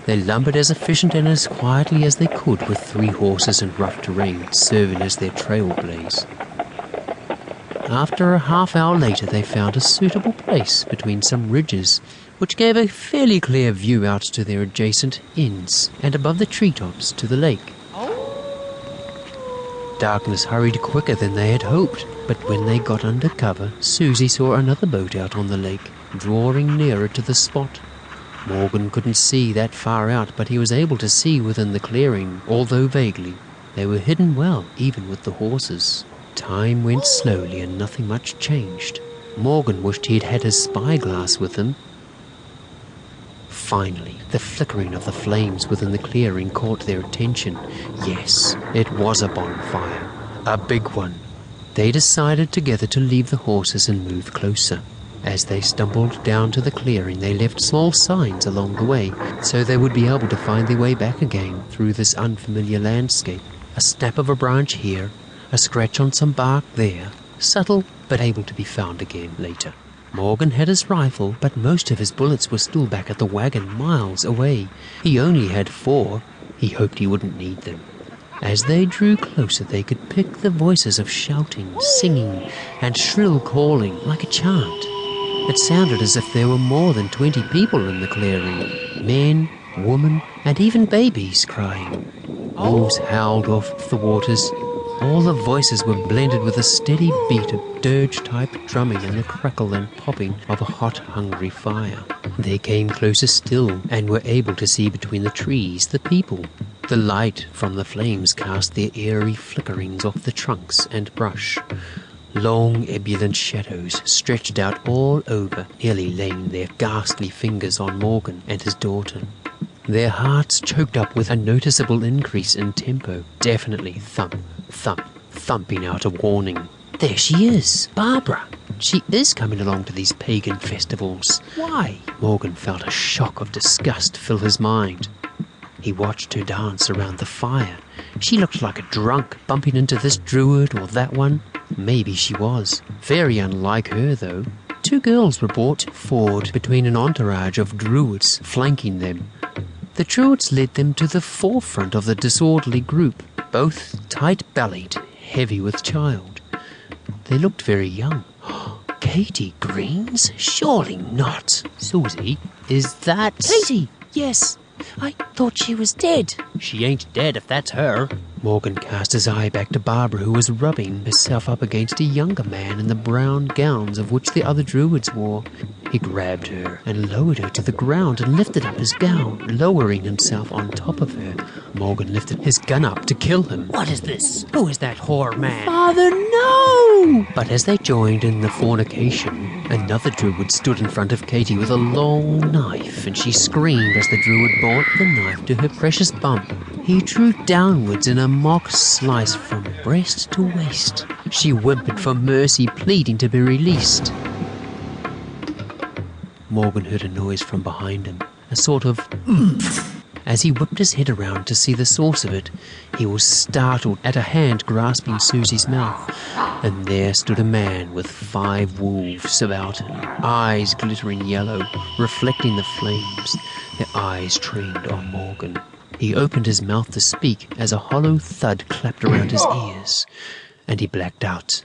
They lumbered as efficient and as quietly as they could with 3 horses and rough terrain serving as their trailblaze. After a half-hour later, they found a suitable place between some ridges, which gave a fairly clear view out to their adjacent inns and above the treetops to the lake. Darkness hurried quicker than they had hoped, but when they got under cover, Suzie saw another boat out on the lake, drawing nearer to the spot. Morgan couldn't see that far out, but he was able to see within the clearing, although vaguely. They were hidden well, even with the horses. Time went slowly and nothing much changed. Morgan wished he'd had his spyglass with him. Finally, the flickering of the flames within the clearing caught their attention. Yes, it was a bonfire. A big one. They decided together to leave the horses and move closer. As they stumbled down to the clearing, they left small signs along the way, so they would be able to find their way back again through this unfamiliar landscape. A snap of a branch here, a scratch on some bark there, subtle but able to be found again later. Morgan had his rifle, but most of his bullets were still back at the wagon miles away. He only had 4. He hoped he wouldn't need them. As they drew closer, they could pick the voices of shouting, singing, and shrill calling like a chant. It sounded as if there were more than 20 people in the clearing. Men, women, and even babies crying. Wolves howled off the waters. All the voices were blended with a steady beat of dirge-type drumming and the crackle and popping of a hot, hungry fire. They came closer still and were able to see between the trees the people. The light from the flames cast their eerie flickerings off the trunks and brush. Long, ebullient shadows stretched out all over, nearly laying their ghastly fingers on Morgan and his daughter. Their hearts choked up with a noticeable increase in tempo. Definitely thump, thump, thumping out a warning. There she is, Barbara. She is coming along to these pagan festivals. Why? Morgan felt a shock of disgust fill his mind. He watched her dance around the fire. She looked like a drunk, bumping into this druid or that one. Maybe she was. Very unlike her, though. 2 girls were brought forward between an entourage of druids flanking them. The druids led them to the forefront of the disorderly group, both tight-bellied, heavy with child. They looked very young. Katie Greens? Surely not. Suzie, is that... Katie! Yes. I thought she was dead. She ain't dead if that's her. Morgan cast his eye back to Barbara, who was rubbing herself up against a younger man in the brown gowns of which the other druids wore. He grabbed her and lowered her to the ground and lifted up his gown, lowering himself on top of her. Morgan lifted his gun up to kill him. What is this? Who is that whore man? Father, no! But as they joined in the fornication, another druid stood in front of Katie with a long knife, and she screamed as the druid brought the knife to her precious bump. He drew downwards in a mock slice from breast to waist. She whimpered for mercy, pleading to be released. Morgan heard a noise from behind him, a sort of oomph. As he whipped his head around to see the source of it, he was startled at a hand grasping Susie's mouth, and there stood a man with 5 wolves about him, eyes glittering yellow, reflecting the flames, their eyes trained on Morgan. He opened his mouth to speak as a hollow thud clapped around his ears, and he blacked out.